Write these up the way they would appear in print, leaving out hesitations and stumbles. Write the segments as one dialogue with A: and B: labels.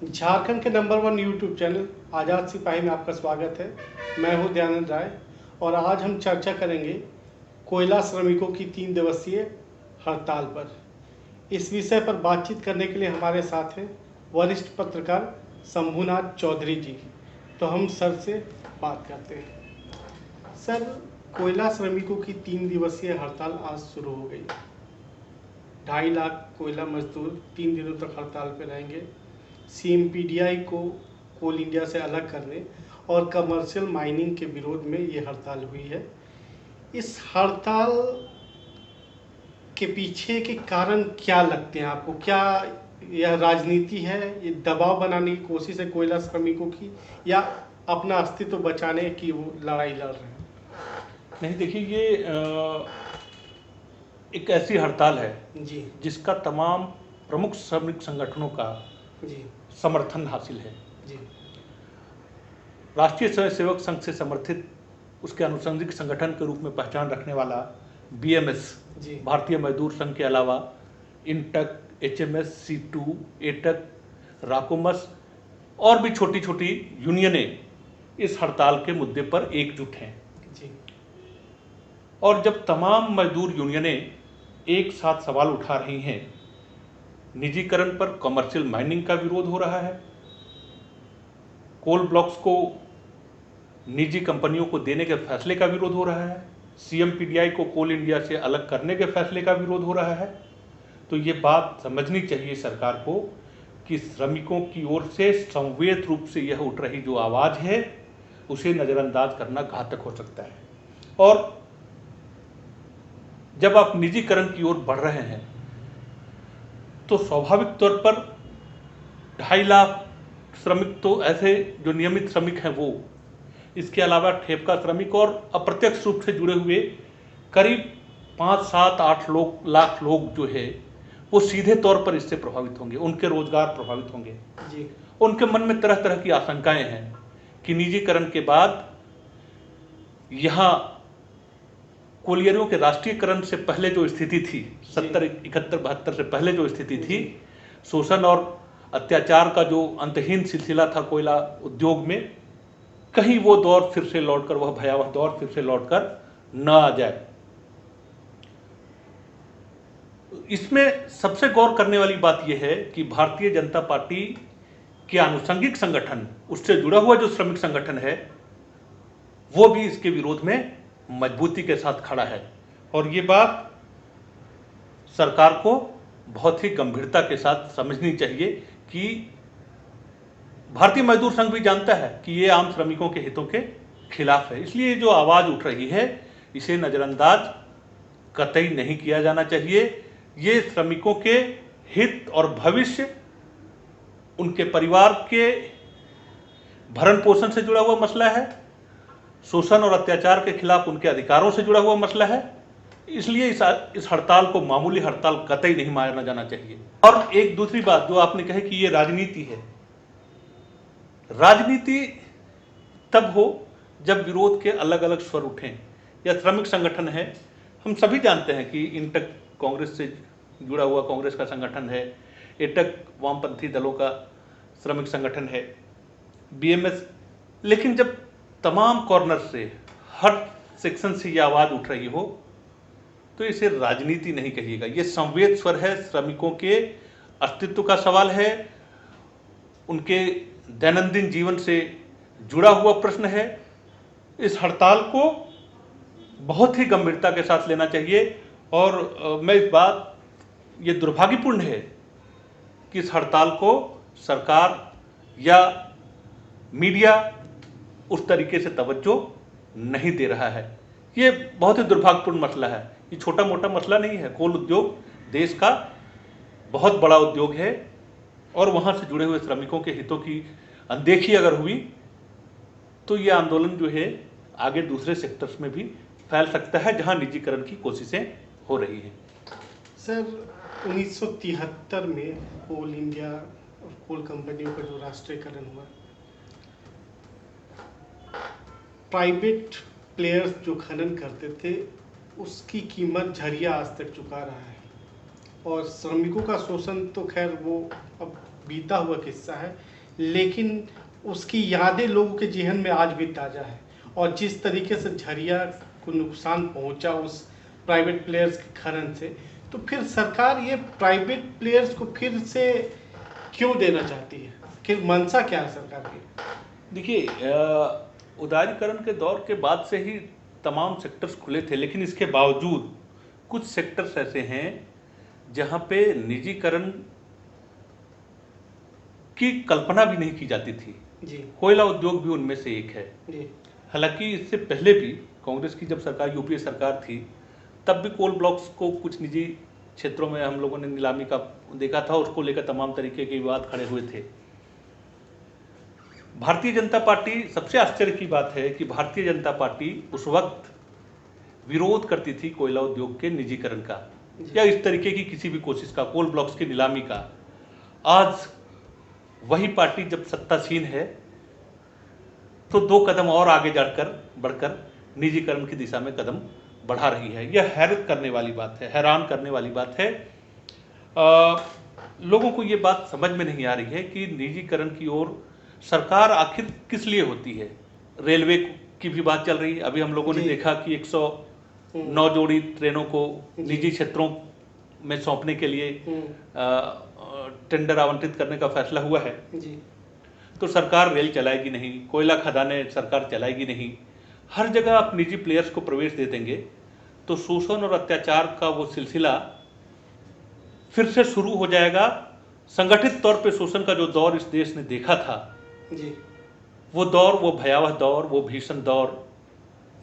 A: झारखंड के number 1 YouTube channel आज़ाद सिपाही में आपका स्वागत है। मैं हूं दयानंद राय और आज हम चर्चा करेंगे कोयला श्रमिकों की 3 दिवसीय हड़ताल पर। इस विषय पर बातचीत करने के लिए हमारे साथ हैं वरिष्ठ पत्रकार शंभुनाथ चौधरी जी। तो हम सर से बात करते हैं। सर, कोयला श्रमिकों की 3 दिवसीय हड़ताल आज शुरू हो गई। 2.5 लाख कोयला मजदूर 3 दिनों तक हड़ताल पर रहेंगे। CMPDI को कोल इंडिया से अलग करने और कमर्शियल माइनिंग के विरोध में ये हड़ताल हुई है। इस हड़ताल के पीछे के कारण क्या लगते हैं आपको? क्या यह राजनीति है, ये दबाव बनाने की कोशिश है कोयला श्रमिकों की, या अपना अस्तित्व बचाने की वो लड़ाई लड़ रहे हैं?
B: नहीं, देखिए, ये एक ऐसी हड़ताल है
A: जी
B: जिसका तमाम प्रमुख श्रमिक संगठनों का
A: जी
B: समर्थन हासिल है।
A: जी
B: राष्ट्रीय स्वयं सेवक संघ से समर्थित उसके आनुषंगिक संगठन के रूप में पहचान रखने वाला BMS,
A: जी
B: भारतीय मजदूर संघ के अलावा इंटक, HMS, C2, एटक, राकोमस और भी छोटी छोटी यूनियनें इस हड़ताल के मुद्दे पर एकजुट हैं।
A: जी
B: और जब तमाम मजदूर यूनियनें एक साथ सवाल उठा रही हैं, निजीकरण पर कमर्शियल माइनिंग का विरोध हो रहा है, कोल ब्लॉक्स को निजी कंपनियों को देने के फैसले का विरोध हो रहा है, CMPDI को कोल इंडिया से अलग करने के फैसले का विरोध हो रहा है, तो ये बात समझनी चाहिए सरकार को कि श्रमिकों की ओर से संवेद रूप से यह उठ रही जो आवाज़ है उसे नज़रअंदाज करना घातक हो सकता है। और जब आप निजीकरण की ओर बढ़ रहे हैं तो स्वाभाविक तौर पर 2.5 लाख श्रमिक तो ऐसे जो नियमित श्रमिक हैं वो, इसके अलावा ठेका श्रमिक और अप्रत्यक्ष रूप से जुड़े हुए करीब 5, 7, 8 लाख लोग जो है वो सीधे तौर पर इससे प्रभावित होंगे, उनके रोजगार प्रभावित होंगे
A: जी
B: उनके मन में तरह तरह की आशंकाएं हैं कि निजीकरण के बाद यहाँ कोलियरों के राष्ट्रीयकरण से पहले जो स्थिति थी, 70, 71, 72 से पहले जो स्थिति थी, शोषण और अत्याचार का जो अंतहीन सिलसिला था कोयला उद्योग में, कहीं वो दौर फिर से लौटकर, वह भयावह दौर फिर से लौटकर न आ जाए। इसमें सबसे गौर करने वाली बात यह है कि भारतीय जनता पार्टी के आनुषंगिक संगठन, उससे जुड़ा हुआ जो श्रमिक संगठन है, वो भी इसके विरोध में मजबूती के साथ खड़ा है। और ये बात सरकार को बहुत ही गंभीरता के साथ समझनी चाहिए कि भारतीय मजदूर संघ भी जानता है कि ये आम श्रमिकों के हितों के खिलाफ है, इसलिए जो आवाज़ उठ रही है इसे नज़रअंदाज कतई नहीं किया जाना चाहिए। ये श्रमिकों के हित और भविष्य, उनके परिवार के भरण पोषण से जुड़ा हुआ मसला है, शोषण और अत्याचार के खिलाफ उनके अधिकारों से जुड़ा हुआ मसला है, इसलिए इस हड़ताल को मामूली हड़ताल कतई नहीं माना जाना चाहिए। और एक दूसरी बात जो आपने कही कि ये राजनीति है, राजनीति तब हो जब विरोध के अलग अलग स्वर उठें। या श्रमिक संगठन है, हम सभी जानते हैं कि इंटक कांग्रेस से जुड़ा हुआ कांग्रेस का संगठन है, एटक वामपंथी दलों का श्रमिक संगठन है, BMS, लेकिन जब तमाम कॉर्नर से, हर सेक्शन से ये आवाज़ उठ रही हो तो इसे राजनीति नहीं कहिएगा, ये संवेद स्वर है, श्रमिकों के अस्तित्व का सवाल है, उनके दैनंदिन जीवन से जुड़ा हुआ प्रश्न है। इस हड़ताल को बहुत ही गंभीरता के साथ लेना चाहिए। और मैं इस बात, ये दुर्भाग्यपूर्ण है कि इस हड़ताल को सरकार या मीडिया उस तरीके से तवज्जो नहीं दे रहा है। ये बहुत ही दुर्भाग्यपूर्ण मसला है, ये छोटा मोटा मसला नहीं है। कोल उद्योग देश का बहुत बड़ा उद्योग है और वहाँ से जुड़े हुए श्रमिकों के हितों की अनदेखी अगर हुई तो ये आंदोलन जो है आगे दूसरे सेक्टर्स में भी फैल सकता है जहाँ निजीकरण की कोशिशें हो रही हैं।
A: सर, 1973 में कोल इंडिया और कोल कंपनियों का जो राष्ट्रीयकरण हुआ, प्राइवेट प्लेयर्स जो खनन करते थे उसकी कीमत झरिया आज तक चुका रहा है। और श्रमिकों का शोषण तो खैर वो अब बीता हुआ किस्सा है, लेकिन उसकी यादें लोगों के जेहन में आज भी ताज़ा है। और जिस तरीके से झरिया को नुकसान पहुंचा उस प्राइवेट प्लेयर्स के खनन से, तो फिर सरकार ये प्राइवेट प्लेयर्स को फिर से क्यों देना चाहती है? कि मंशा क्या है सरकार की?
B: देखिए, उदारीकरण के दौर के बाद से ही तमाम सेक्टर्स खुले थे, लेकिन इसके बावजूद कुछ सेक्टर्स ऐसे हैं जहां पे निजीकरण की कल्पना भी नहीं की जाती थी।
A: जी
B: कोयला उद्योग भी उनमें से एक है।
A: जी
B: हालांकि इससे पहले भी कांग्रेस की जब सरकार, यूपीए सरकार थी, तब भी कोल ब्लॉक्स को कुछ निजी क्षेत्रों में हम लोगों ने नीलामी का देखा था, उसको लेकर तमाम तरीके के विवाद खड़े हुए थे। भारतीय जनता पार्टी, सबसे आश्चर्य की बात है कि भारतीय जनता पार्टी उस वक्त विरोध करती थी कोयला उद्योग के निजीकरण का या इस तरीके की किसी भी कोशिश का, कोल ब्लॉक्स की नीलामी का। आज वही पार्टी जब सत्तासीन है तो 2 कदम और आगे बढ़कर निजीकरण की दिशा में कदम बढ़ा रही है। यह हैरत करने वाली बात है, हैरान करने वाली बात है। लोगों को ये बात समझ में नहीं आ रही है कि निजीकरण की ओर सरकार आखिर किस लिए होती है। रेलवे की भी बात चल रही है। अभी हम लोगों ने देखा कि 109 जोड़ी ट्रेनों को निजी क्षेत्रों में सौंपने के लिए टेंडर आवंटित करने का फैसला हुआ है।
A: जी
B: तो सरकार रेल चलाएगी नहीं, कोयला खदानें सरकार चलाएगी नहीं, हर जगह आप निजी प्लेयर्स को प्रवेश दे देंगे तो शोषण और अत्याचार का वो सिलसिला फिर से शुरू हो जाएगा। संगठित तौर पे शोषण का जो दौर इस देश ने देखा था,
A: जी
B: वो दौर, वो भयावह दौर, वो भीषण दौर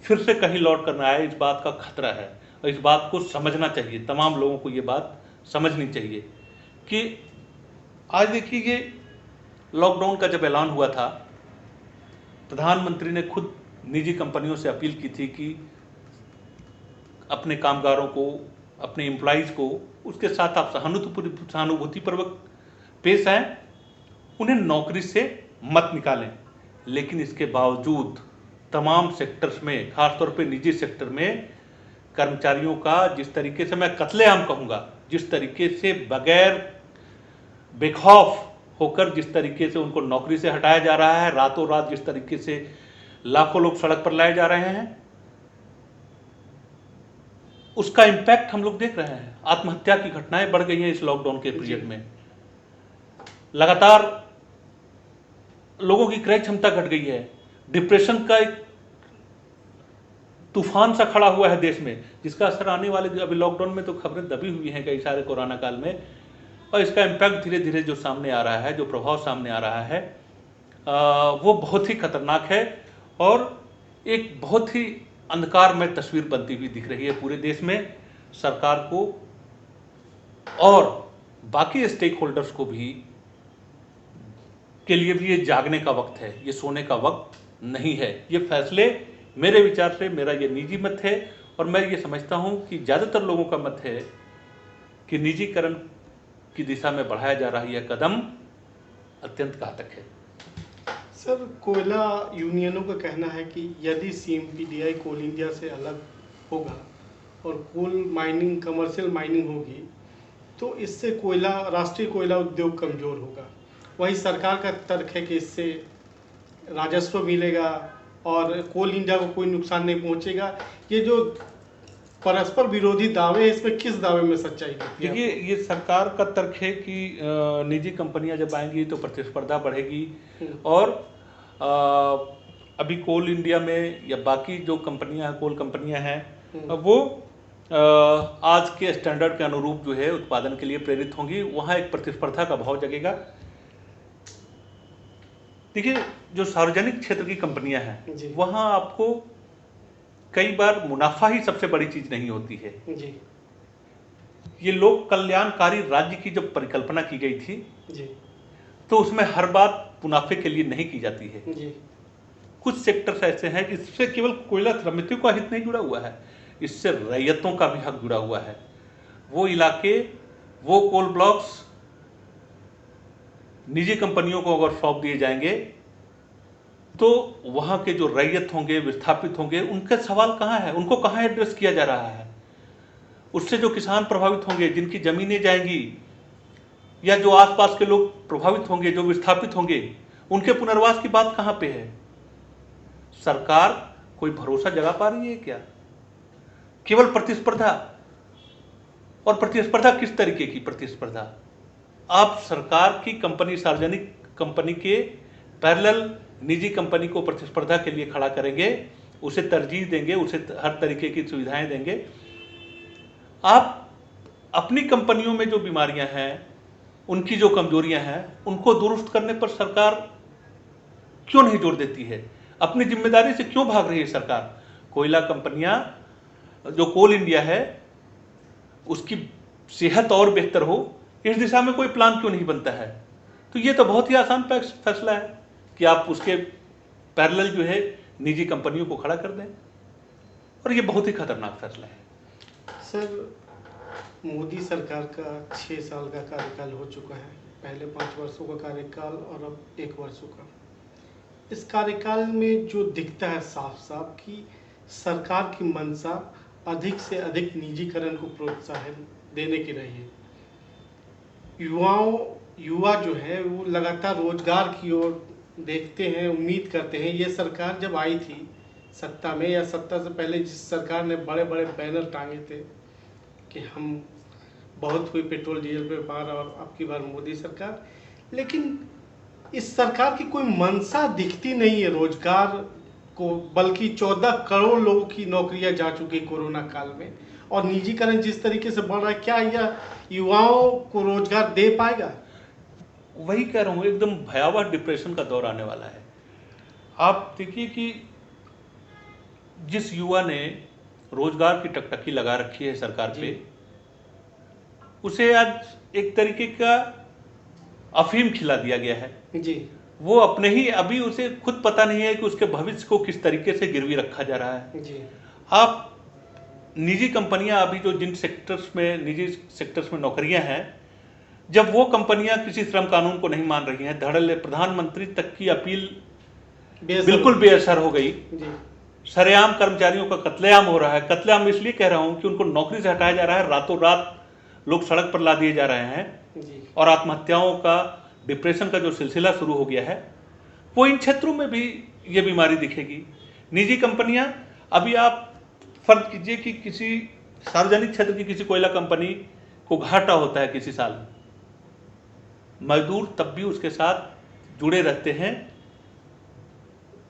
B: फिर से कहीं लौट कर ना आए, इस बात का खतरा है। और इस बात को समझना चाहिए, तमाम लोगों को ये बात समझनी चाहिए कि आज देखिए, ये लॉकडाउन का जब ऐलान हुआ था, प्रधानमंत्री ने खुद निजी कंपनियों से अपील की थी कि अपने कामगारों को, अपने एम्प्लॉइज को उसके साथ आप सहानुभूतिपूर्वक पेश आएं, उन्हें नौकरी से मत निकालें। लेकिन इसके बावजूद तमाम सेक्टर्स में, खासतौर पे निजी सेक्टर में कर्मचारियों का जिस तरीके से, मैं कत्लेआम कहूँगा, जिस तरीके से बगैर बेखौफ होकर जिस तरीके से उनको नौकरी से हटाया जा रहा है, रातों रात जिस तरीके से लाखों लोग सड़क पर लाए जा रहे हैं, उसका इम्पैक्ट हम लोग देख रहे हैं। आत्महत्या की घटनाएं बढ़ गई हैं इस लॉकडाउन के पीरियड में। लगातार लोगों की क्रय क्षमता घट गई है। डिप्रेशन का एक तूफान सा खड़ा हुआ है देश में, जिसका असर आने वाले, अभी लॉकडाउन में तो खबरें दबी हुई हैं कई सारे कोरोना काल में, और इसका इम्पैक्ट धीरे धीरे जो सामने आ रहा है, जो प्रभाव सामने आ रहा है, वो बहुत ही खतरनाक है और एक बहुत ही अंधकारमय तस्वीर बनती हुई दिख रही है पूरे देश में। सरकार को और बाकी स्टेक होल्डर्स को भी, के लिए भी ये जागने का वक्त है, ये सोने का वक्त नहीं है। ये फैसले, मेरे विचार से, मेरा ये निजी मत है और मैं ये समझता हूं कि ज़्यादातर लोगों का मत है कि निजीकरण की दिशा में बढ़ाया जा रहा यह कदम अत्यंत घातक है।
A: सर, कोयला यूनियनों का कहना है कि यदि सीएमपीडीआई कोल इंडिया से अलग होगा और कोल माइनिंग, कमर्शियल माइनिंग होगी, तो इससे कोयला, राष्ट्रीय कोयला उद्योग कमज़ोर होगा। वही सरकार का तर्क है कि इससे राजस्व मिलेगा और कोल इंडिया को कोई नुकसान नहीं पहुंचेगा। ये जो परस्पर विरोधी दावे हैं, इसमें किस दावे में सच्चाई है?
B: देखिए, ये सरकार का तर्क है कि निजी कंपनियां जब आएंगी तो प्रतिस्पर्धा बढ़ेगी और अभी कोल इंडिया में या बाकी जो कंपनियां हैं, कोल कंपनियां हैं, वो आज के स्टैंडर्ड के अनुरूप जो है उत्पादन के लिए प्रेरित होंगी। वहाँ एक प्रतिस्पर्धा का भाव जगेगा। देखिए, जो सार्वजनिक क्षेत्र की कंपनियां हैं, वहाँ आपको कई बार मुनाफा ही सबसे बड़ी चीज नहीं होती है।
A: जी
B: ये लोक कल्याणकारी राज्य की जब परिकल्पना की गई थी,
A: जी
B: तो उसमें हर बात मुनाफे के लिए नहीं की जाती है।
A: जी
B: कुछ सेक्टर्स ऐसे हैं जिससे केवल कोयला श्रमिकों का हित नहीं जुड़ा हुआ है, इससे रैयतों का भी हक जुड़ा हुआ है। वो इलाके, वो कोल ब्लॉक्स निजी कंपनियों को अगर सौंप दिए जाएंगे तो वहाँ के जो रैयत होंगे, विस्थापित होंगे, उनका सवाल कहाँ है, उनको कहाँ एड्रेस किया जा रहा है? उससे जो किसान प्रभावित होंगे, जिनकी जमीनें जाएंगी, या जो आसपास के लोग प्रभावित होंगे, जो विस्थापित होंगे, उनके पुनर्वास की बात कहां पे है? सरकार कोई भरोसा जगा पा रही है क्या? केवल प्रतिस्पर्धा, और प्रतिस्पर्धा किस तरीके की प्रतिस्पर्धा? आप सरकार की कंपनी, सार्वजनिक कंपनी के पैरेलल निजी कंपनी को प्रतिस्पर्धा के लिए खड़ा करेंगे, उसे तरजीह देंगे, उसे हर तरीके की सुविधाएं देंगे। आप अपनी कंपनियों में जो बीमारियां हैं, उनकी जो कमजोरियां हैं, उनको दुरुस्त करने पर सरकार क्यों नहीं जोर देती है? अपनी जिम्मेदारी से क्यों भाग रही है सरकार? कोयला कंपनियां, जो कोल इंडिया है, उसकी सेहत और बेहतर हो, इस दिशा में कोई प्लान क्यों नहीं बनता है? तो ये तो बहुत ही आसान फैसला है कि आप उसके पैरेलल जो है निजी कंपनियों को खड़ा कर दें, और ये बहुत ही खतरनाक फैसला है।
A: सर, मोदी सरकार का 6 साल का कार्यकाल हो चुका है, पहले 5 वर्षों का कार्यकाल और अब 1 वर्षों का। इस कार्यकाल में जो दिखता है साफ साफ कि सरकार की मंशा अधिक से अधिक निजीकरण को प्रोत्साहन देने की रही है। युवा जो है वो लगातार रोजगार की ओर देखते हैं, उम्मीद करते हैं। ये सरकार जब आई थी सत्ता में, या सत्ता से पहले जिस सरकार ने बड़े बड़े बैनर टांगे थे कि हम बहुत हुई पेट्रोल डीजल पे बार, और अब की बार मोदी सरकार, लेकिन इस सरकार की कोई मंशा दिखती नहीं है रोजगार को, बल्कि 14 करोड़ लोगों की नौकरियां जा चुकी कोरोना काल में, और निजीकरण जिस तरीके से बढ़ रहा है, क्या यह युवाओं को रोजगार दे पाएगा?
B: वही कह रहा हूं, एकदम भयावह डिप्रेशन का दौर आने वाला है। आप देखिए कि जिस युवा ने रोजगार की टकटकी लगा रखी है सरकार पे, उसे आज एक तरीके का अफीम खिला दिया गया है
A: जी।
B: वो अपने ही, अभी उसे खुद पता नहीं है कि उसके भविष्य को किस तरीके से गिरवी रखा जा रहा है।
A: जी।
B: आप निजी कंपनियां, अभी जो जिन सेक्टर्स में, निजी सेक्टर्स में नौकरियां हैं, जब वो कंपनियां किसी श्रम कानून को नहीं मान रही हैं, धड़ल्ले प्रधानमंत्री तक की अपील बिल्कुल बेअसर हो गई। सरेआम कर्मचारियों का कत्लेआम हो रहा है। कत्लेआम इसलिए कह रहा हूं कि उनको नौकरी से हटाया जा रहा है, रातों रात लोग सड़क पर ला दिए जा रहे हैं, और आत्महत्याओं का, डिप्रेशन का जो सिलसिला शुरू हो गया है, वो इन क्षेत्रों में भी ये बीमारी दिखेगी। निजी कंपनियां, अभी आप फर्ज कीजिए कि किसी सार्वजनिक क्षेत्र की किसी कोयला कंपनी को घाटा होता है किसी साल, मजदूर तब भी उसके साथ जुड़े रहते हैं,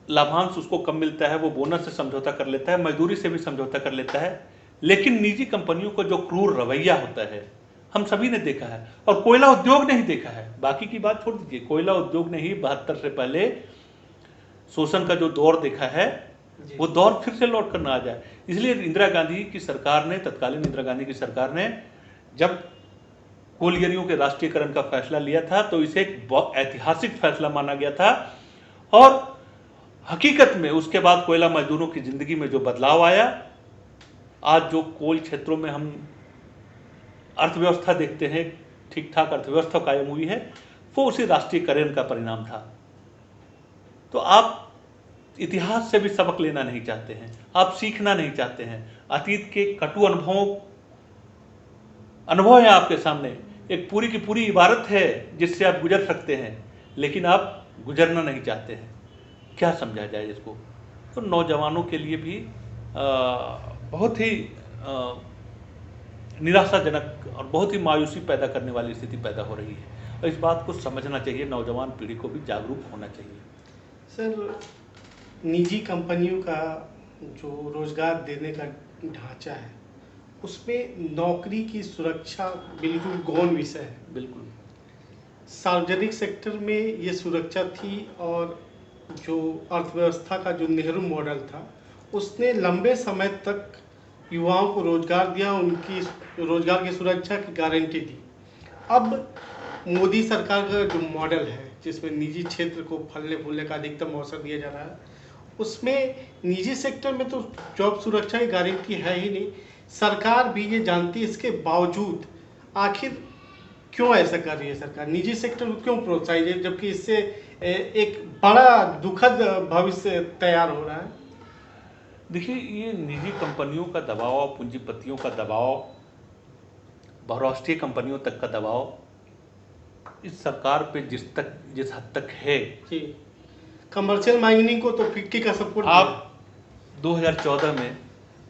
B: लाभांश उसको कम मिलता है, वो बोनस से समझौता कर लेता है, मजदूरी से भी समझौता कर लेता है। लेकिन निजी कंपनियों का जो क्रूर रवैया होता है, हम सभी ने देखा है, और कोयला उद्योग ने ही देखा है, बाकी की बात छोड़ दीजिए, कोयला उद्योग ने ही 72 से पहले शोषण का जो दौर देखा है, वो दौर फिर से लौट कर ना आ जाए। इसलिए इंदिरा गांधी की सरकार ने, तत्कालीन इंदिरा गांधी की सरकार ने जब कोयलियरियों के राष्ट्रीयकरण का फैसला लिया था, तो इसे एक ऐतिहासिक फैसला माना गया था, और हकीकत में उसके बाद कोयला मजदूरों की जिंदगी में जो बदलाव आया, आज जो कोल क्षेत्रों में हम अर्थव्यवस्था देखते हैं, ठीक ठाक अर्थव्यवस्था कायम हुई है, वो उसी राष्ट्रीयकरण का परिणाम था। तो आप इतिहास से भी सबक लेना नहीं चाहते हैं, आप सीखना नहीं चाहते हैं। अतीत के कटु अनुभव है आपके सामने, एक पूरी की पूरी इबारत है जिससे आप गुजर सकते हैं, लेकिन आप गुजरना नहीं चाहते हैं। क्या समझा जाए इसको? तो नौजवानों के लिए भी बहुत ही निराशाजनक और बहुत ही मायूसी पैदा करने वाली स्थिति पैदा हो रही है, और इस बात को समझना चाहिए, नौजवान पीढ़ी को भी जागरूक होना चाहिए।
A: सर, निजी कंपनियों का जो रोजगार देने का ढांचा है, उसमें नौकरी की सुरक्षा बिल्कुल गौण विषय है।
B: बिल्कुल।
A: सार्वजनिक सेक्टर में ये सुरक्षा थी, और जो अर्थव्यवस्था का जो नेहरू मॉडल था, उसने लंबे समय तक युवाओं को रोजगार दिया, उनकी रोजगार की सुरक्षा की गारंटी दी। अब मोदी सरकार का जो मॉडल है, जिसमें निजी क्षेत्र को फलने फूलने का अधिकतम अवसर दिया जा रहा है, उसमें निजी सेक्टर में तो जॉब सुरक्षा की गारंटी है ही नहीं। सरकार भी ये जानती है, इसके बावजूद आखिर क्यों ऐसा कर रही है सरकार? निजी सेक्टर को क्यों प्रोत्साहित है, जबकि इससे एक बड़ा दुखद भविष्य तैयार हो रहा है?
B: देखिए, ये निजी कंपनियों का दबाव, पूंजीपतियों का दबाव, बहुराष्ट्रीय कंपनियों तक का दबाव, इस सरकार पे जिस हद तक है,
A: जी, कमर्शियल माइनिंग को तो 50 का सपोर्ट
B: आप 2014 में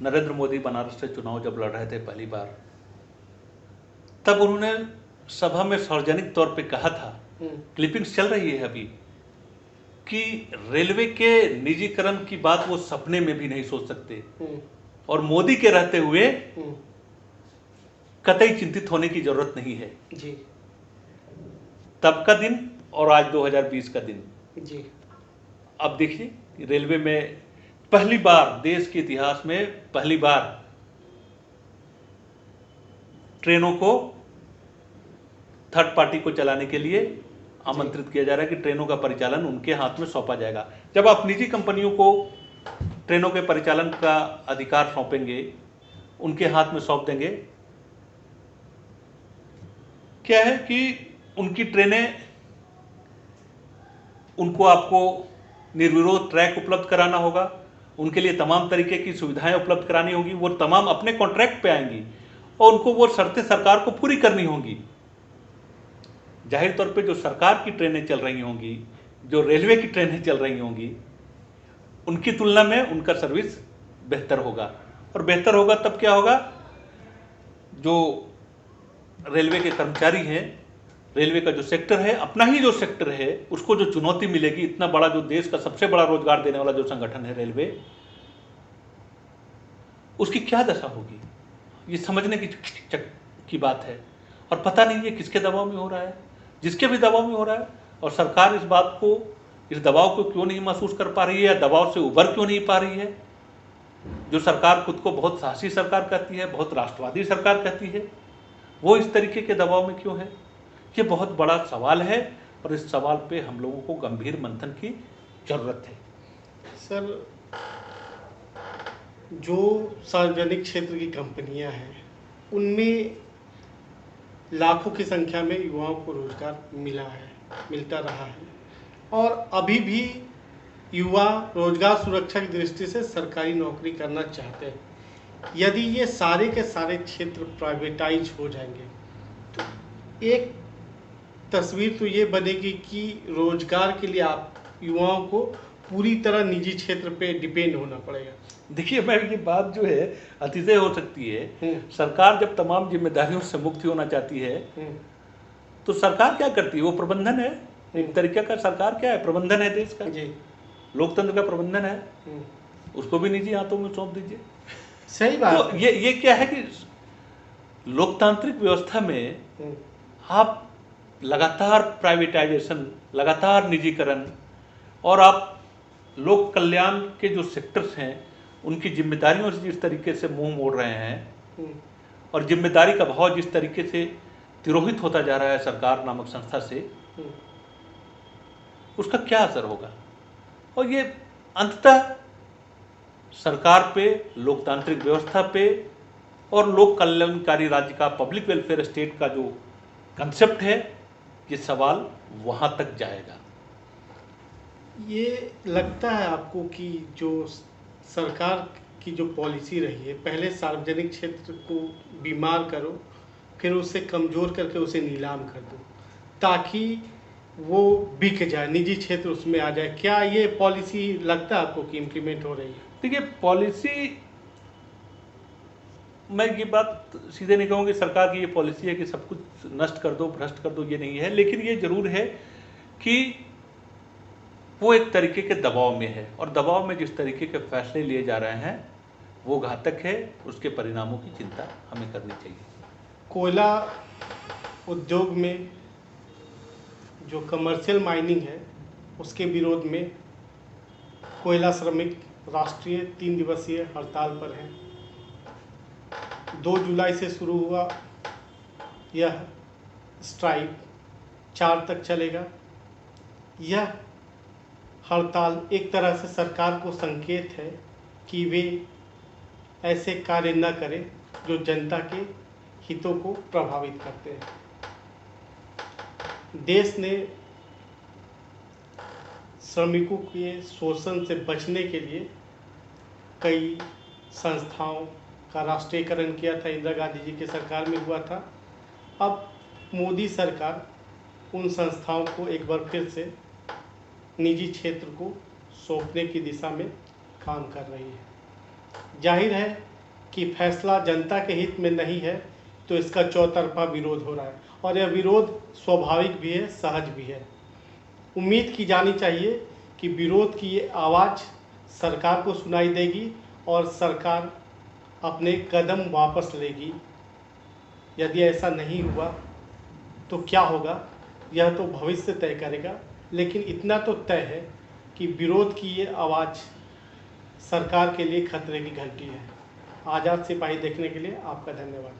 B: नरेंद्र मोदी बनारस से चुनाव जब लड़ रहे थे पहली बार, तब उन्होंने सभा में सार्वजनिक तौर पे कहा था, क्लिपिंग्स चल रही है अभी, कि रेलवे के निजीकरण की बात वो सपने में भी नहीं सोच सकते और मोदी के रहते हुए कतई चिंतित होने की जरूरत नहीं है।
A: जी
B: तब का दिन और आज 2020 का दिन,
A: जी,
B: अब देखिए रेलवे में पहली बार, देश के इतिहास में पहली बार ट्रेनों को थर्ड पार्टी को चलाने के लिए आमंत्रित किया जा रहा है कि ट्रेनों का परिचालन उनके हाथ में सौंपा जाएगा। जब आप निजी कंपनियों को ट्रेनों के परिचालन का अधिकार सौंपेंगे, उनके हाथ में सौंप देंगे, क्या है कि उनकी ट्रेनें, उनको आपको निर्विरोध ट्रैक उपलब्ध कराना होगा, उनके लिए तमाम तरीके की सुविधाएं उपलब्ध करानी होगी, वो तमाम अपने कॉन्ट्रैक्ट पे आएंगी और उनको वो शर्तें सरकार को पूरी करनी होंगी। जाहिर तौर पे जो सरकार की ट्रेनें चल रही होंगी, जो रेलवे की ट्रेनें चल रही होंगी, उनकी तुलना में उनका सर्विस बेहतर होगा। और बेहतर होगा तब क्या होगा, जो रेलवे के कर्मचारी हैं, रेलवे का जो सेक्टर है, अपना ही जो सेक्टर है, उसको जो चुनौती मिलेगी, इतना बड़ा जो देश का सबसे बड़ा रोजगार देने वाला जो संगठन है रेलवे, उसकी क्या दशा होगी, ये समझने की बात है। और पता नहीं है किसके दबाव में हो रहा है, जिसके भी दबाव में हो रहा है, और सरकार इस बात को, इस दबाव को क्यों नहीं महसूस कर पा रही है, या दबाव से उबर क्यों नहीं पा रही है। जो सरकार खुद को बहुत साहसी सरकार कहती है, बहुत राष्ट्रवादी सरकार कहती है, वो इस तरीके के दबाव में क्यों है, ये बहुत बड़ा सवाल है और इस सवाल पे हम लोगों को गंभीर मंथन की जरूरत है।
A: सर, जो सार्वजनिक क्षेत्र की कंपनियां हैं, उनमें लाखों की संख्या में युवाओं को रोजगार मिलता रहा है, और अभी भी युवा रोजगार सुरक्षा की दृष्टि से सरकारी नौकरी करना चाहते हैं। यदि ये सारे के सारे क्षेत्र प्राइवेटाइज हो जाएंगे तो एक तस्वीर तो ये बनेगी कि रोजगार के लिए आप युवाओं को पूरी तरह निजी क्षेत्र पे डिपेंड होना पड़ेगा।
B: देखिए, मैं ये बात जो है अतिशय हो सकती है। सरकार जब तमाम जिम्मेदारियों से मुक्ति होना चाहती है तो सरकार क्या करती है, वो प्रबंधन है, एक तरीके का सरकार क्या है, प्रबंधन है देश का, लोकतंत्र का प्रबंधन है, उसको भी निजी हाथों में सौंप दीजिए।
A: सही बात
B: तो ये क्या है कि लोकतांत्रिक व्यवस्था में आप लगातार प्राइवेटाइजेशन, लगातार निजीकरण, और आप लोक कल्याण के जो सेक्टर्स हैं उनकी जिम्मेदारियों से जिस तरीके से मुंह मोड़ रहे हैं, और जिम्मेदारी का भाव जिस तरीके से तिरोहित होता जा रहा है सरकार नामक संस्था से, उसका क्या असर होगा। और ये अंततः सरकार पे, लोकतांत्रिक व्यवस्था पे और लोक कल्याणकारी राज्य का, पब्लिक वेलफेयर स्टेट का जो कंसेप्ट है, ये सवाल वहां तक जाएगा।
A: ये लगता है आपको कि जो सरकार की जो पॉलिसी रही है, पहले सार्वजनिक क्षेत्र को बीमार करो, फिर उसे कमज़ोर करके उसे नीलाम कर दो ताकि वो बिक जाए, निजी क्षेत्र उसमें आ जाए, क्या ये पॉलिसी लगता है आपको कि इम्प्लीमेंट हो रही है?
B: देखिए, पॉलिसी, मैं ये बात सीधे नहीं कहूँगी सरकार की ये पॉलिसी है कि सब कुछ नष्ट कर दो, भ्रष्ट कर दो, ये नहीं है। लेकिन ये जरूर है कि वो एक तरीके के दबाव में है, और दबाव में जिस तरीके के फैसले लिए जा रहे हैं वो घातक है, उसके परिणामों की चिंता हमें करनी चाहिए।
A: कोयला उद्योग में जो कमर्शियल माइनिंग है उसके विरोध में कोयला श्रमिक राष्ट्रीय 3 दिवसीय हड़ताल पर हैं। 2 जुलाई से शुरू हुआ यह स्ट्राइक 4 तक चलेगा। यह हड़ताल एक तरह से सरकार को संकेत है कि वे ऐसे कार्य न करें जो जनता के हितों को प्रभावित करते हैं। देश ने श्रमिकों के शोषण से बचने के लिए कई संस्थाओं का राष्ट्रीयकरण किया था, इंदिरा गांधी जी की सरकार में हुआ था। अब मोदी सरकार उन संस्थाओं को एक बार फिर से निजी क्षेत्र को सौंपने की दिशा में काम कर रही है। जाहिर है कि फैसला जनता के हित में नहीं है, तो इसका चौतरफा विरोध हो रहा है और यह विरोध स्वाभाविक भी है, सहज भी है। उम्मीद की जानी चाहिए कि विरोध की ये आवाज़ सरकार को सुनाई देगी और सरकार अपने कदम वापस लेगी। यदि ऐसा नहीं हुआ तो क्या होगा, यह तो भविष्य तय करेगा, लेकिन इतना तो तय है कि विरोध की ये आवाज़ सरकार के लिए खतरे की घंटी है। आज़ाद सिपाही देखने के लिए आपका धन्यवाद।